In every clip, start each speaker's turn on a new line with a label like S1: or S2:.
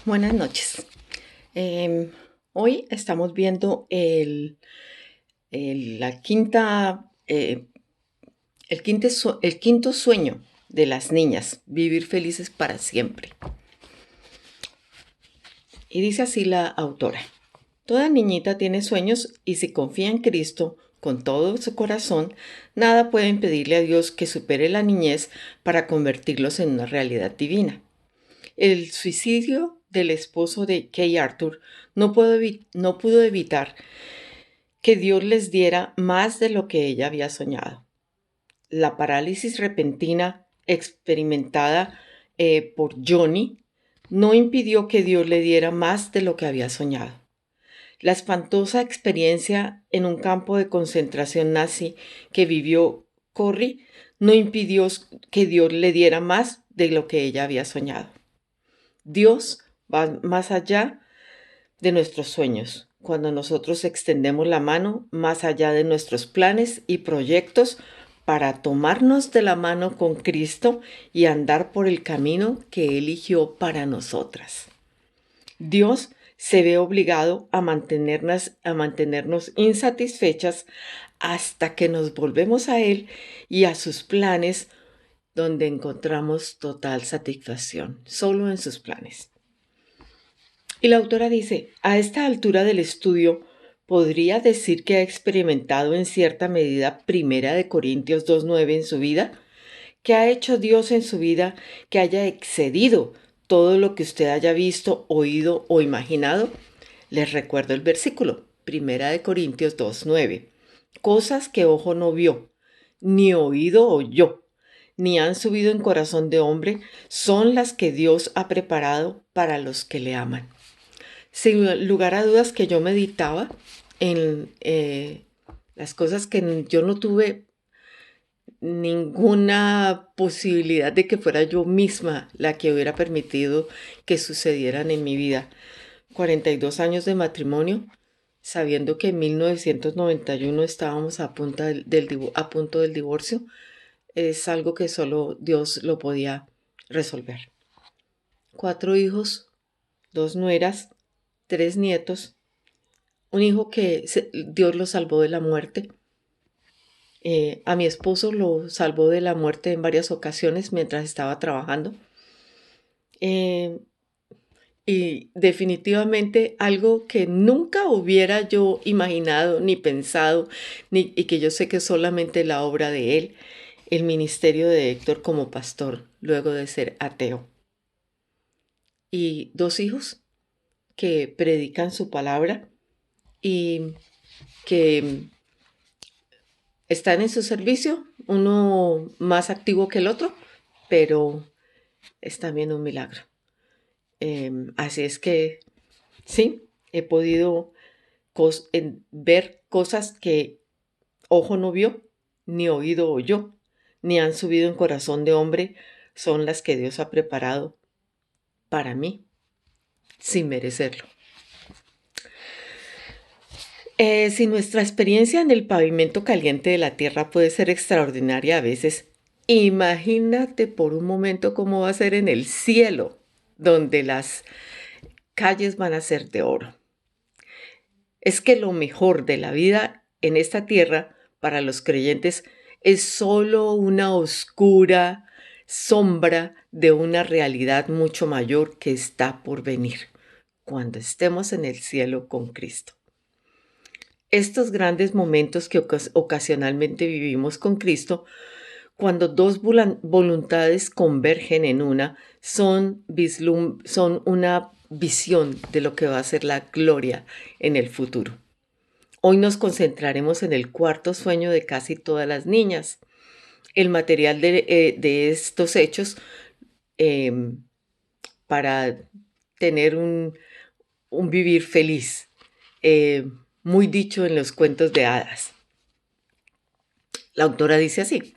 S1: Buenas noches. Em, Hoy estamos viendo la quinta, el quinto sueño de las niñas, vivir felices para siempre. Y dice así la autora: toda niñita tiene sueños y si confía en Cristo con todo su corazón, nada puede impedirle a Dios que supere la niñez para convertirlos en una realidad divina. El suicidio del esposo de Kay Arthur no pudo evitar que Dios les diera más de lo que ella había soñado. La parálisis repentina experimentada por Johnny no impidió que Dios le diera más de lo que había soñado. La espantosa experiencia en un campo de concentración nazi que vivió Corrie no impidió que Dios le diera más de lo que ella había soñado. Dios va más allá de nuestros sueños, cuando nosotros extendemos la mano más allá de nuestros planes y proyectos para tomarnos de la mano con Cristo y andar por el camino que eligió para nosotras. Dios se ve obligado a mantenernos insatisfechas hasta que nos volvemos a Él y a sus planes, donde encontramos total satisfacción, solo en sus planes. Y la autora dice: a esta altura del estudio, ¿podría decir que ha experimentado en cierta medida Primera de Corintios 2:9 en su vida? ¿Qué ha hecho Dios en su vida que haya excedido todo lo que usted haya visto, oído o imaginado? Les recuerdo el versículo, Primera de Corintios 2:9. Cosas que ojo no vio, ni oído oyó, ni han subido en corazón de hombre, son las que Dios ha preparado para los que le aman. Sin lugar a dudas que yo meditaba en las cosas que yo no tuve ninguna posibilidad de que fuera yo misma la que hubiera permitido que sucedieran en mi vida. 42 años de matrimonio, sabiendo que en 1991 estábamos a punto del divorcio, es algo que solo Dios lo podía resolver. 4 hijos, 2 nueras, 3 nietos, un hijo que Dios lo salvó de la muerte. A mi esposo lo salvó de la muerte en varias ocasiones mientras estaba trabajando. Eh, y definitivamente algo que nunca hubiera yo imaginado ni pensado, y que yo sé que es solamente la obra de él, el ministerio de Héctor como pastor, luego de ser ateo. Y 2 hijos que predican su palabra y que están en su servicio, uno más activo que el otro, pero es también un milagro. Así es que sí, he podido ver cosas que ojo no vio, ni oído oyó, ni han subido en corazón de hombre, son las que Dios ha preparado para mí, sin merecerlo. Si nuestra experiencia en el pavimento caliente de la tierra puede ser extraordinaria a veces, imagínate por un momento cómo va a ser en el cielo, donde las calles van a ser de oro. Es que lo mejor de la vida en esta tierra para los creyentes es solo una oscura sombra de una realidad mucho mayor que está por venir, cuando estemos en el cielo con Cristo. Estos grandes momentos que ocasionalmente vivimos con Cristo, cuando dos voluntades convergen en una, son una visión de lo que va a ser la gloria en el futuro. Hoy nos concentraremos en el cuarto sueño de casi todas las niñas. El material de estos hechos eh, para tener un vivir feliz, eh, muy dicho en los cuentos de hadas. La autora dice así: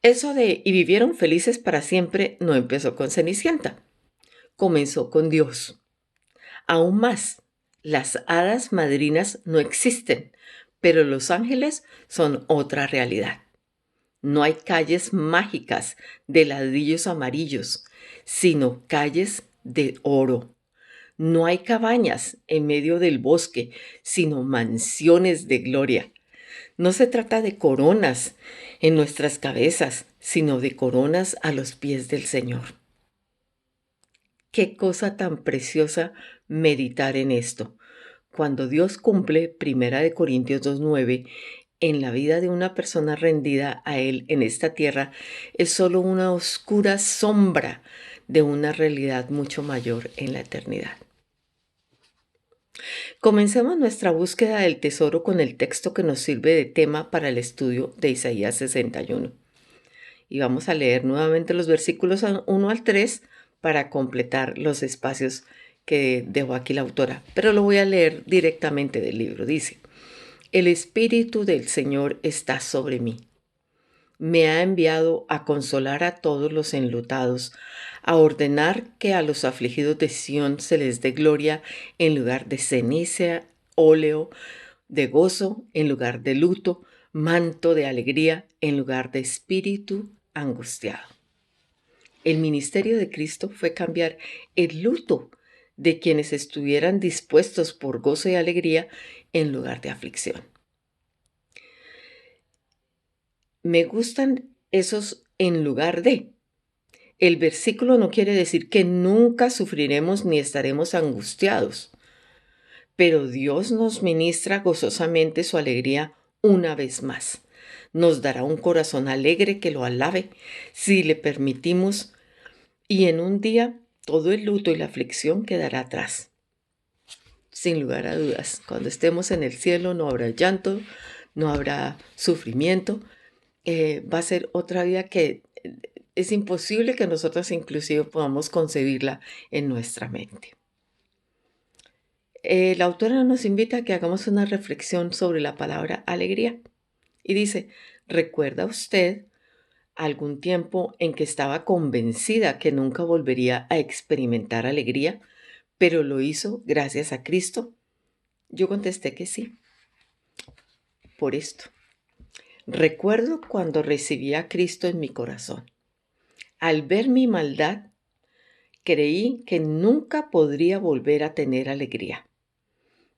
S1: eso de "y vivieron felices para siempre" no empezó con Cenicienta, comenzó con Dios. Aún más, las hadas madrinas no existen, pero los ángeles son otra realidad. No hay calles mágicas de ladrillos amarillos, sino calles de oro, No hay cabañas en medio del bosque, sino mansiones de gloria. No se trata de coronas en nuestras cabezas, sino de coronas a los pies del Señor. Qué cosa tan preciosa meditar en esto. Cuando Dios cumple, 1 Corintios 2:9, en la vida de una persona rendida a Él en esta tierra, es solo una oscura sombra de una realidad mucho mayor en la eternidad. Comencemos nuestra búsqueda del tesoro con el texto que nos sirve de tema para el estudio de Isaías 61. Y vamos a leer nuevamente los versículos 1 al 3 para completar los espacios que dejó aquí la autora. Pero lo voy a leer directamente del libro. Dice: El Espíritu del Señor está sobre mí. Me ha enviado a consolar a todos los enlutados, a ordenar que a los afligidos de Sión se les dé gloria en lugar de ceniza, óleo de gozo en lugar de luto, manto de alegría en lugar de espíritu angustiado. El ministerio de Cristo fue cambiar el luto de quienes estuvieran dispuestos por gozo y alegría en lugar de aflicción. Me gustan esos en lugar de. El versículo no quiere decir que nunca sufriremos ni estaremos angustiados, pero Dios nos ministra gozosamente su alegría una vez más. Nos dará un corazón alegre que lo alabe si le permitimos, y en un día todo el luto y la aflicción quedará atrás. Sin lugar a dudas, cuando estemos en el cielo no habrá llanto, no habrá sufrimiento. Va a ser otra vida que es imposible que nosotros inclusive podamos concebirla en nuestra mente. La autora nos invita a que hagamos una reflexión sobre la palabra alegría y dice: ¿recuerda usted algún tiempo en que estaba convencida que nunca volvería a experimentar alegría, pero lo hizo gracias a Cristo? Yo contesté que sí, por esto. Recuerdo cuando recibí a Cristo en mi corazón. Al ver mi maldad, creí que nunca podría volver a tener alegría.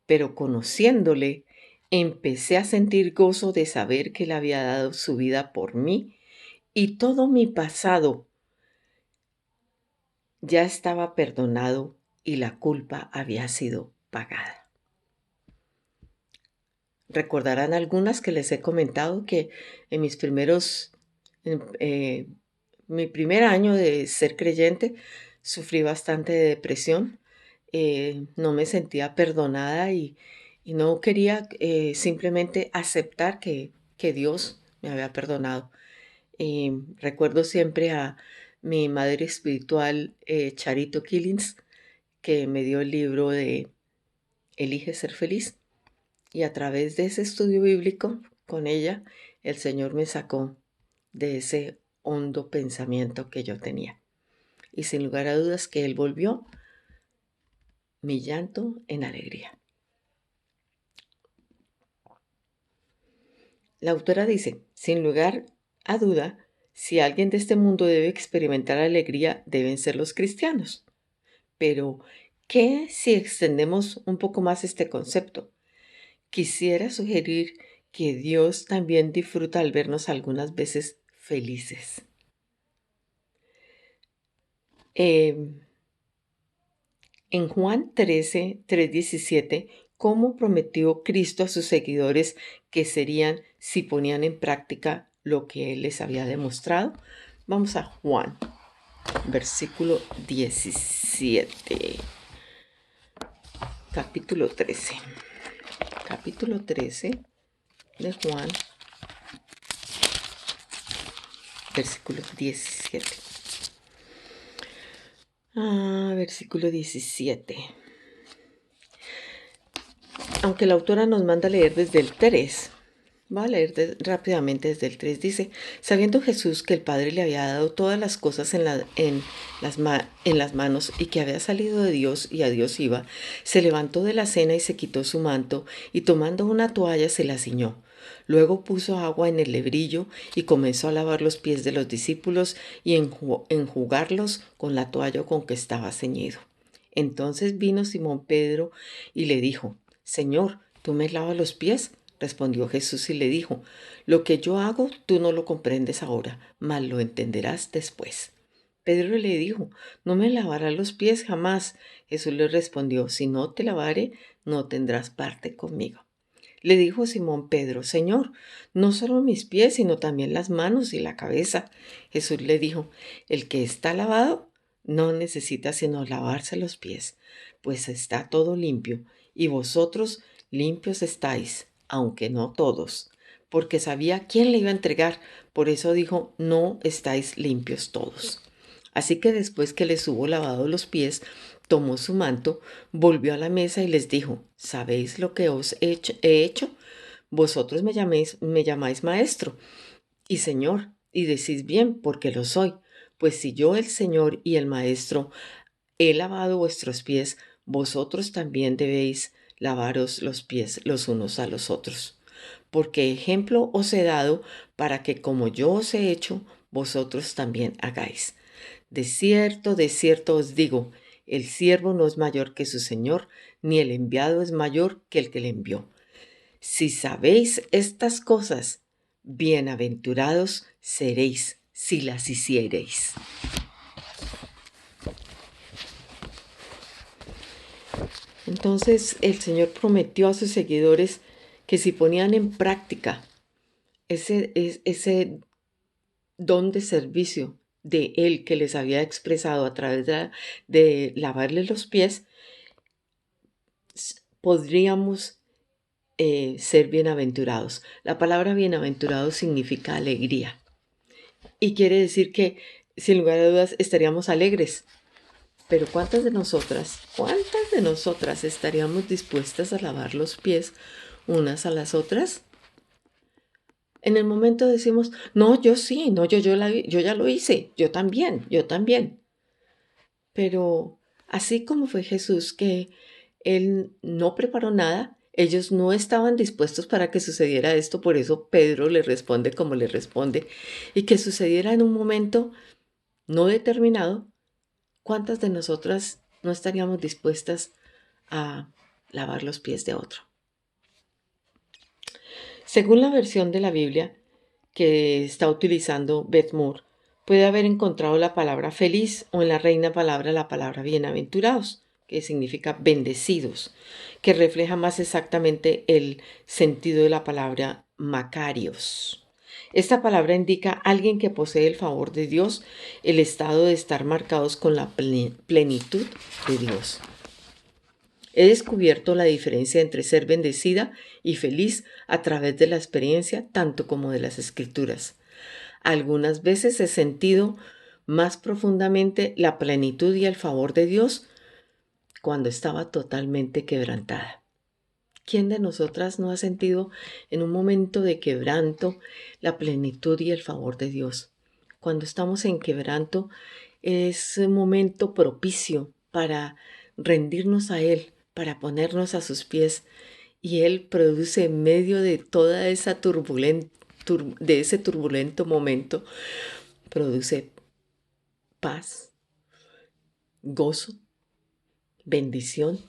S1: Pero conociéndole, empecé a sentir gozo de saber que Él había dado su vida por mí y todo mi pasado ya estaba perdonado y la culpa había sido pagada. Recordarán algunas que les he comentado que en mi primer año de ser creyente sufrí bastante de depresión. No me sentía perdonada y no quería simplemente aceptar que Dios me había perdonado. Recuerdo siempre a mi madre espiritual, Charito Killings, que me dio el libro de Elige ser feliz. Y a través de ese estudio bíblico con ella, el Señor me sacó de ese hondo pensamiento que yo tenía. Y sin lugar a dudas que Él volvió mi llanto en alegría. La autora dice: sin lugar a duda, si alguien de este mundo debe experimentar alegría, deben ser los cristianos. Pero, ¿qué si extendemos un poco más este concepto? Quisiera sugerir que Dios también disfruta al vernos algunas veces felices. En Juan 13:3-17, ¿cómo prometió Cristo a sus seguidores que serían si ponían en práctica lo que Él les había demostrado? Vamos a Juan, versículo 17, capítulo 13. Capítulo 13 de Juan, versículo 17. Versículo 17. Aunque la autora nos manda a leer desde el 3, va a leer rápidamente desde el 3. Dice: sabiendo Jesús que el Padre le había dado todas las cosas en las manos y que había salido de Dios y a Dios iba, se levantó de la cena y se quitó su manto y tomando una toalla se la ciñó. Luego puso agua en el lebrillo y comenzó a lavar los pies de los discípulos y enjugarlos con la toalla con que estaba ceñido. Entonces vino Simón Pedro y le dijo: Señor, ¿tú me lavas los pies? Respondió Jesús y le dijo: Lo que yo hago tú no lo comprendes ahora, mas lo entenderás después. Pedro le dijo: No me lavarás los pies jamás. Jesús le respondió: Si no te lavare, no tendrás parte conmigo. Le dijo Simón Pedro: Señor, no solo mis pies, sino también las manos y la cabeza. Jesús le dijo: El que está lavado no necesita sino lavarse los pies, pues está todo limpio, y vosotros limpios estáis, aunque no todos, porque sabía quién le iba a entregar. Por eso dijo: No estáis limpios todos. Así que después que les hubo lavado los pies, tomó su manto, volvió a la mesa y les dijo: ¿Sabéis lo que os he hecho? Vosotros me llamáis maestro y señor, y decís bien, porque lo soy. Pues si yo, el Señor y el Maestro, he lavado vuestros pies, vosotros también debéis lavaros los pies los unos a los otros. Porque ejemplo os he dado para que como yo os he hecho, vosotros también hagáis. De cierto os digo, el siervo no es mayor que su señor, ni el enviado es mayor que el que le envió. Si sabéis estas cosas, bienaventurados seréis si las hiciereis. Entonces el Señor prometió a sus seguidores que si ponían en práctica ese don de servicio de Él que les había expresado a través de lavarles los pies, podríamos ser bienaventurados. La palabra bienaventurado significa alegría y quiere decir que sin lugar a dudas estaríamos alegres. Pero cuántas de nosotras estaríamos dispuestas a lavar los pies unas a las otras? En el momento decimos: no, yo sí, no, yo ya lo hice, yo también, yo también. Pero así como fue Jesús, que Él no preparó nada, ellos no estaban dispuestos para que sucediera esto, por eso Pedro le responde como le responde, y que sucediera en un momento no determinado. ¿Cuántas de nosotras no estaríamos dispuestas a lavar los pies de otro? Según la versión de la Biblia que está utilizando Beth Moore, puede haber encontrado la palabra feliz o en la Reina Valera la palabra bienaventurados, que significa bendecidos, que refleja más exactamente el sentido de la palabra macarios. Esta palabra indica alguien que posee el favor de Dios, el estado de estar marcados con la plenitud de Dios. He descubierto la diferencia entre ser bendecida y feliz a través de la experiencia, tanto como de las escrituras. Algunas veces he sentido más profundamente la plenitud y el favor de Dios cuando estaba totalmente quebrantada. ¿Quién de nosotras no ha sentido en un momento de quebranto la plenitud y el favor de Dios? Cuando estamos en quebranto es un momento propicio para rendirnos a Él, para ponernos a sus pies, y Él produce en medio de toda esa de ese turbulento momento, produce paz, gozo, bendición.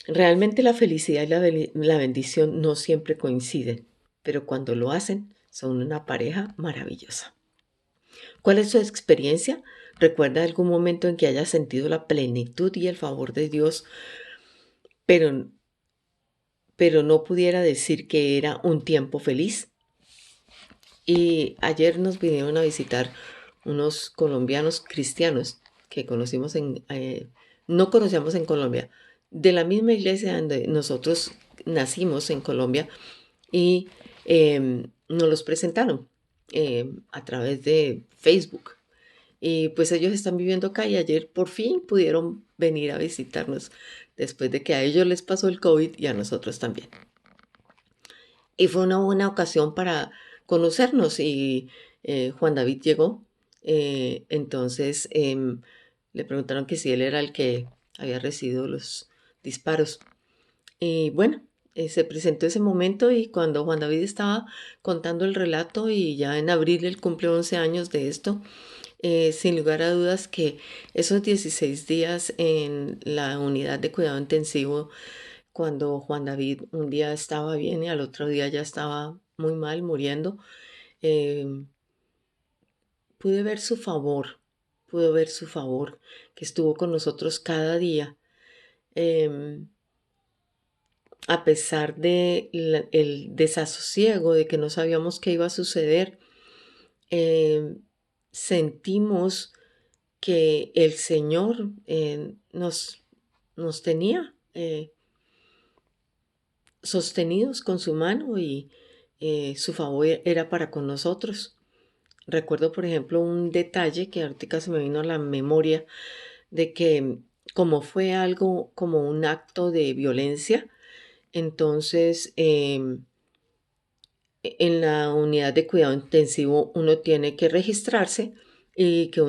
S1: Realmente la felicidad y la bendición no siempre coinciden, pero cuando lo hacen son una pareja maravillosa. ¿Cuál es su experiencia? ¿Recuerda algún momento en que haya sentido la plenitud y el favor de Dios, pero no pudiera decir que era un tiempo feliz? Y ayer nos vinieron a visitar unos colombianos cristianos que no conocíamos en Colombia, de la misma iglesia donde nosotros nacimos en Colombia, y nos los presentaron a través de Facebook. Y pues ellos están viviendo acá y ayer por fin pudieron venir a visitarnos después de que a ellos les pasó el COVID y a nosotros también. Y fue una buena ocasión para conocernos y Juan David llegó. Entonces le preguntaron que si él era el que había recibido los disparos. Y bueno, se presentó ese momento y cuando Juan David estaba contando el relato y ya en abril él cumplió 11 años de esto, sin lugar a dudas que esos 16 días en la unidad de cuidado intensivo, cuando Juan David un día estaba bien y al otro día ya estaba muy mal, muriendo, eh, pude ver su favor, pude ver su favor, que estuvo con nosotros cada día, em, a pesar de el desasosiego de que no sabíamos qué iba a suceder. em, Sentimos que el Señor nos tenía sostenidos con su mano y su favor era para con nosotros. Recuerdo, por ejemplo, un detalle que ahorita se me vino a la memoria de que como fue algo como un acto de violencia, entonces en la unidad de cuidado intensivo uno tiene que registrarse y que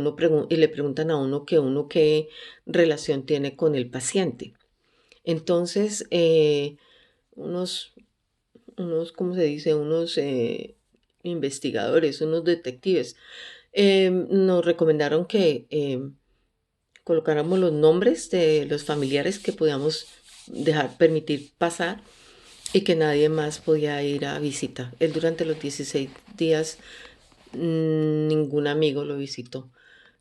S1: y le preguntan a uno qué relación tiene con el paciente. Entonces, unos, ¿cómo se dice? Unos investigadores, unos detectives, nos recomendaron que colocáramos los nombres de los familiares que podíamos permitir pasar y que nadie más podía ir a visita. Él durante los 16 días, ningún amigo lo visitó.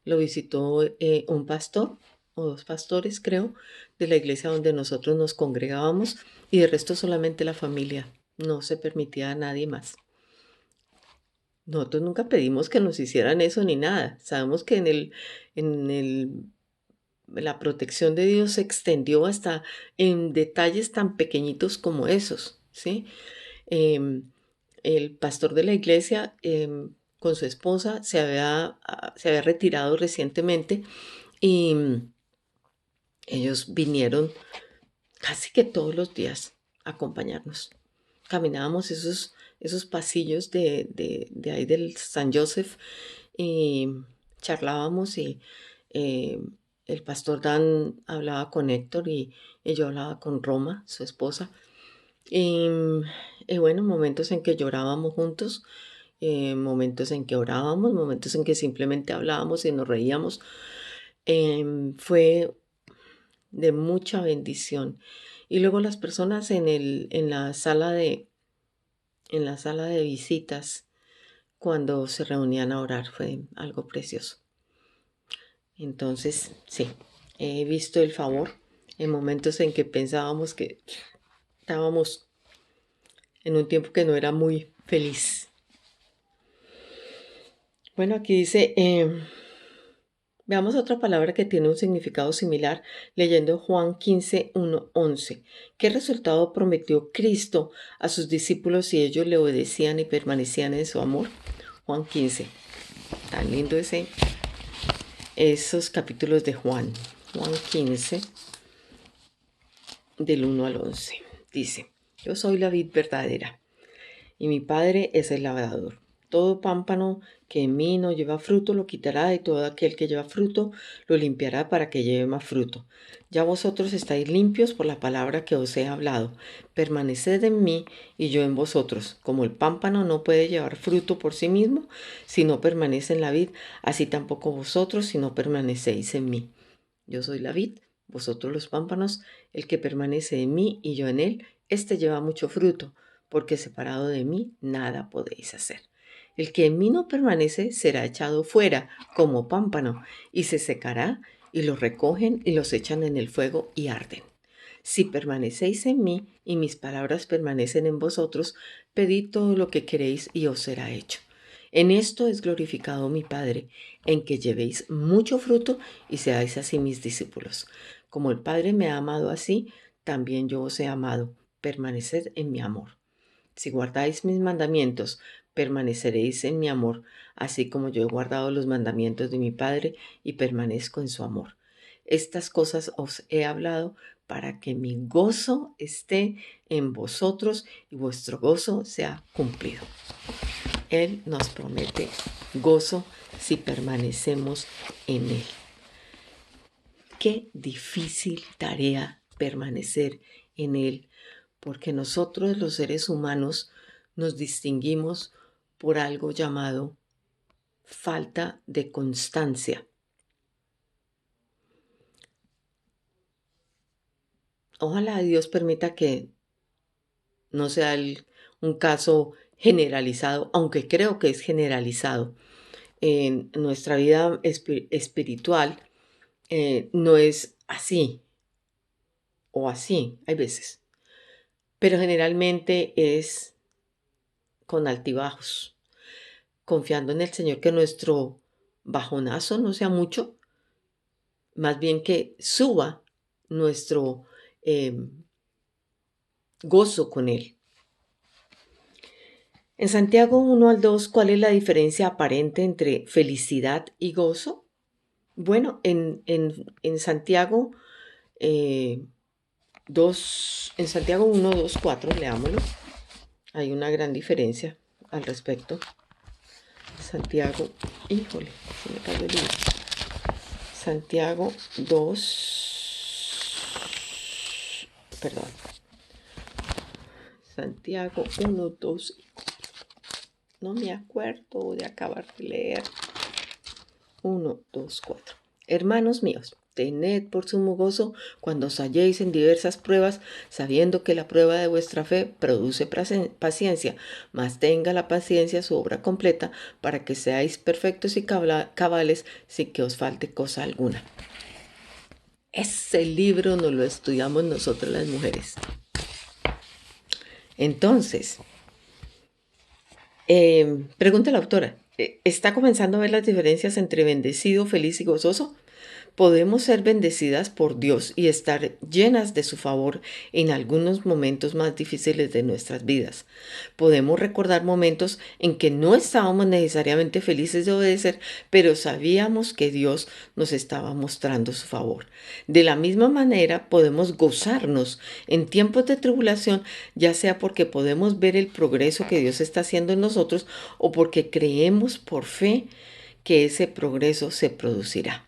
S1: Lo visitó un pastor o dos pastores, creo, de la iglesia donde nosotros nos congregábamos y de resto solamente la familia. No se permitía a nadie más. Nosotros nunca pedimos que nos hicieran eso ni nada. Sabemos que en el, la protección de Dios se extendió hasta en detalles tan pequeñitos como esos, ¿sí? Em, el pastor de la iglesia con su esposa se había retirado recientemente y ellos vinieron casi que todos los días a acompañarnos. Caminábamos esos pasillos de ahí del San Joseph y charlábamos y eh, el pastor Dan hablaba con Héctor y yo hablaba con Roma, su esposa. Y, bueno, momentos en que llorábamos juntos, momentos en que orábamos, momentos en que simplemente hablábamos y nos reíamos. Fue de mucha bendición. Y luego las personas en la sala de visitas, cuando se reunían a orar, fue algo precioso. Entonces, sí, he visto el favor en momentos en que pensábamos que estábamos en un tiempo que no era muy feliz. Bueno, aquí dice, veamos otra palabra que tiene un significado similar leyendo Juan 15, 1, 11. ¿Qué resultado prometió Cristo a sus discípulos si ellos le obedecían y permanecían en su amor? Juan 15. Tan lindo esos capítulos de Juan. Juan 15, del 1 al 11. Dice, yo soy la vid verdadera y mi Padre es el labrador. Todo pámpano que en mí no lleva fruto lo quitará y todo aquel que lleva fruto lo limpiará para que lleve más fruto. Ya vosotros estáis limpios por la palabra que os he hablado. Permaneced en mí y yo en vosotros. Como el pámpano no puede llevar fruto por sí mismo si no permanece en la vid, así tampoco vosotros si no permanecéis en mí. Yo soy la vid, vosotros los pámpanos, el que permanece en mí y yo en él, éste lleva mucho fruto, porque separado de mí nada podéis hacer. El que en mí no permanece será echado fuera como pámpano y se secará y los recogen y los echan en el fuego y arden. Si permanecéis en mí y mis palabras permanecen en vosotros, pedid todo lo que queréis y os será hecho. En esto es glorificado mi Padre, en que llevéis mucho fruto y seáis así mis discípulos. Como el Padre me ha amado así, también yo os he amado. Permaneced en mi amor. Si guardáis mis mandamientos, permaneceréis en mi amor, así como yo he guardado los mandamientos de mi Padre y permanezco en su amor. Estas cosas os he hablado para que mi gozo esté en vosotros y vuestro gozo sea cumplido. Él nos promete gozo si permanecemos en Él. Qué difícil tarea permanecer en Él, porque nosotros los seres humanos nos distinguimos por algo llamado falta de constancia. Ojalá Dios permita que no sea un caso generalizado, aunque creo que es generalizado. En nuestra vida espiritual no es así o así, hay veces, pero generalmente es con altibajos, confiando en el Señor que nuestro bajonazo no sea mucho, más bien que suba nuestro gozo con Él. En Santiago 1 al 2, ¿cuál es la diferencia aparente entre felicidad y gozo? Bueno, en Santiago 2, en Santiago 1, 2, 4, leámoslo. Hay una gran diferencia al respecto. Santiago, híjole, se me cayó el libro. Santiago 2, perdón. Santiago 1, 2, no me acuerdo de acabar de leer. 1, 2, 4. Hermanos míos, tened por sumo gozo cuando os halléis en diversas pruebas, sabiendo que la prueba de vuestra fe produce paciencia, mas tenga la paciencia su obra completa, para que seáis perfectos y cabales sin que os falte cosa alguna. Ese libro nos lo estudiamos nosotras las mujeres. Entonces, pregunta la autora, ¿está comenzando a ver las diferencias entre bendecido, feliz y gozoso? Podemos ser bendecidas por Dios y estar llenas de su favor en algunos momentos más difíciles de nuestras vidas. Podemos recordar momentos en que no estábamos necesariamente felices de obedecer, pero sabíamos que Dios nos estaba mostrando su favor. De la misma manera, podemos gozarnos en tiempos de tribulación, ya sea porque podemos ver el progreso que Dios está haciendo en nosotros o porque creemos por fe que ese progreso se producirá.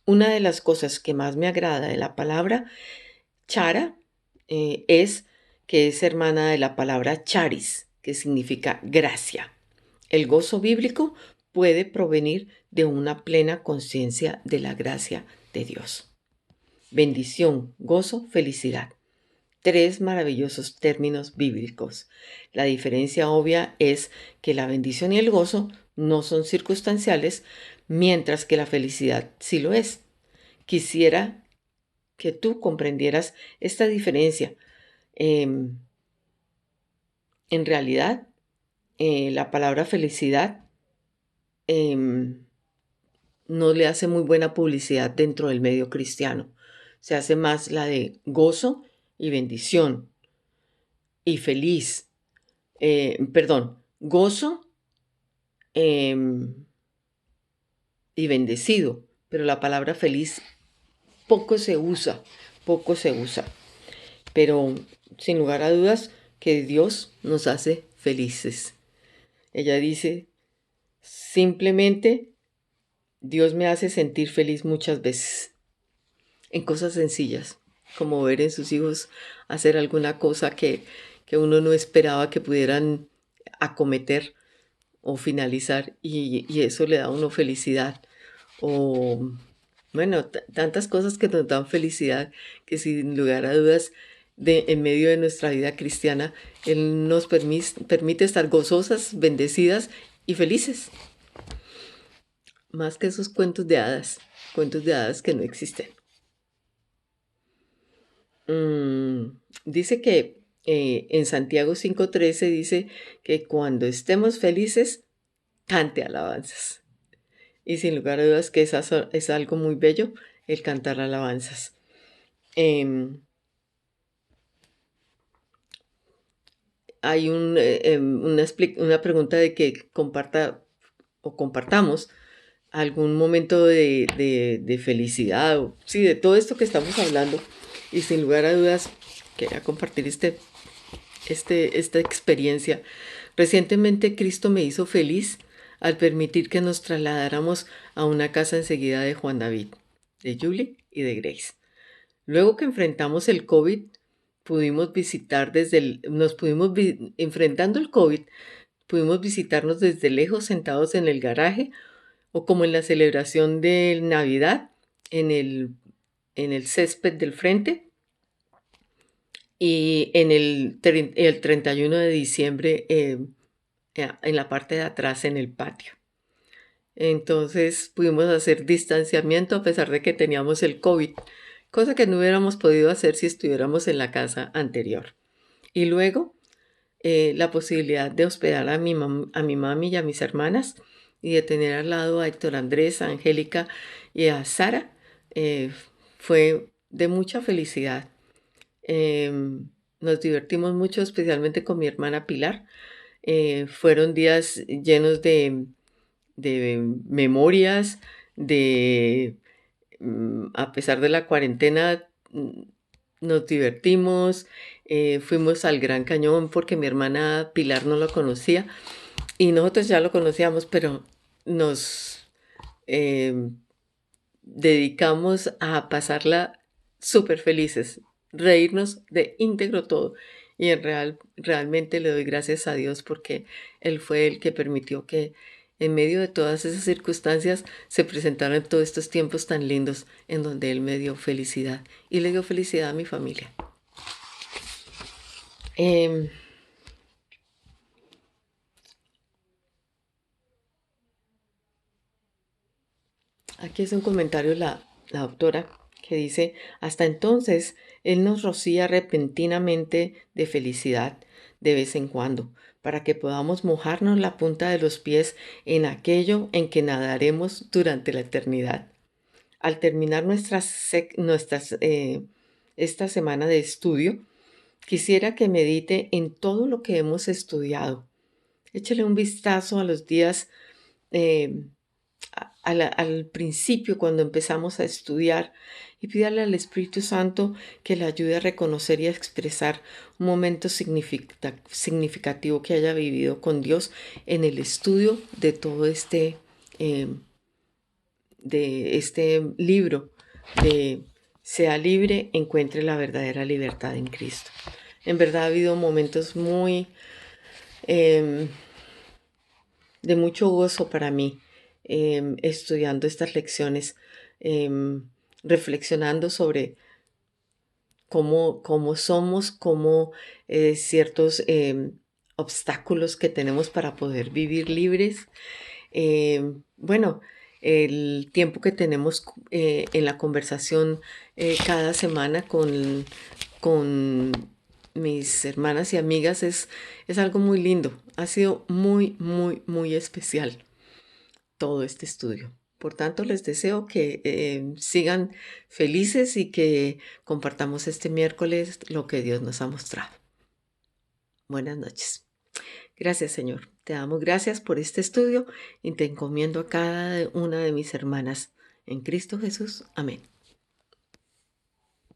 S1: Una de las cosas que más me agrada de la palabra chara es que es hermana de la palabra charis, que significa gracia. El gozo bíblico puede provenir de una plena conciencia de la gracia de Dios. Bendición, gozo, felicidad. 3 maravillosos términos bíblicos. La diferencia obvia es que la bendición y el gozo no son circunstanciales, mientras que la felicidad sí lo es. Quisiera que tú comprendieras esta diferencia. En realidad, la palabra felicidad no le hace muy buena publicidad dentro del medio cristiano. Se hace más la de gozo y bendición y feliz. Gozo y bendecido, pero la palabra feliz poco se usa. Pero sin lugar a dudas que Dios nos hace felices. Ella dice, simplemente Dios me hace sentir feliz muchas veces, en cosas sencillas, como ver en sus hijos hacer alguna cosa que uno no esperaba que pudieran acometer o finalizar, y eso le da a uno felicidad. O, bueno, tantas cosas que nos dan felicidad, que sin lugar a dudas, en medio de nuestra vida cristiana, Él nos permite estar gozosas, bendecidas y felices. Más que esos cuentos de hadas que no existen. Dice que en Santiago 5:13 dice que cuando estemos felices, cante alabanzas. Y sin lugar a dudas que es algo muy bello el cantar alabanzas. Hay una pregunta de que compartamos algún momento de felicidad, sí, de todo esto que estamos hablando. Y sin lugar a dudas, quería compartir esta experiencia. Recientemente Cristo me hizo feliz al permitir que nos trasladáramos a una casa enseguida de Juan David, de Julie y de Grace. Luego que enfrentamos el COVID, pudimos visitar enfrentando el COVID, Pudimos visitarnos desde lejos sentados en el garaje o como en la celebración de Navidad en el césped del frente y en el 31 de diciembre en la parte de atrás en el patio. Entonces pudimos hacer distanciamiento a pesar de que teníamos el COVID, cosa que no hubiéramos podido hacer si estuviéramos en la casa anterior. Y luego la posibilidad de hospedar a a mi mami y a mis hermanas y de tener al lado a Héctor Andrés, a Angélica y a Sara eh, fue de mucha felicidad. Nos divertimos mucho, especialmente con mi hermana Pilar. Fueron días llenos de memorias, a pesar de la cuarentena, nos divertimos, fuimos al Gran Cañón porque mi hermana Pilar no lo conocía y nosotros ya lo conocíamos, pero nos eh, dedicamos a pasarla súper felices, reírnos de íntegro todo. Y realmente le doy gracias a Dios porque Él fue el que permitió que en medio de todas esas circunstancias se presentaran todos estos tiempos tan lindos en donde Él me dio felicidad y le dio felicidad a mi familia. Em, Aquí es un comentario la doctora que dice, hasta entonces Él nos rocía repentinamente de felicidad de vez en cuando, para que podamos mojarnos la punta de los pies en aquello en que nadaremos durante la eternidad. Al terminar esta semana de estudio, quisiera que medite en todo lo que hemos estudiado. Échale un vistazo a los días eh, al principio cuando empezamos a estudiar y pídale al Espíritu Santo que le ayude a reconocer y a expresar un momento significativo que haya vivido con Dios en el estudio de todo eh, de este libro de Sea libre, encuentre la verdadera libertad en Cristo. En verdad ha habido momentos eh, de mucho gozo para mí estudiando estas lecciones, reflexionando sobre cómo somos, cómo ciertos obstáculos que tenemos para poder vivir libres. Bueno, el tiempo que tenemos en la conversación cada semana con mis hermanas y amigas es algo muy lindo. Ha sido muy, muy, muy especial todo este estudio. Por tanto, les deseo que sigan felices y que compartamos este miércoles lo que Dios nos ha mostrado. Buenas noches. Gracias, Señor. Te damos gracias por este estudio y te encomiendo a cada una de mis hermanas. En Cristo Jesús. Amén.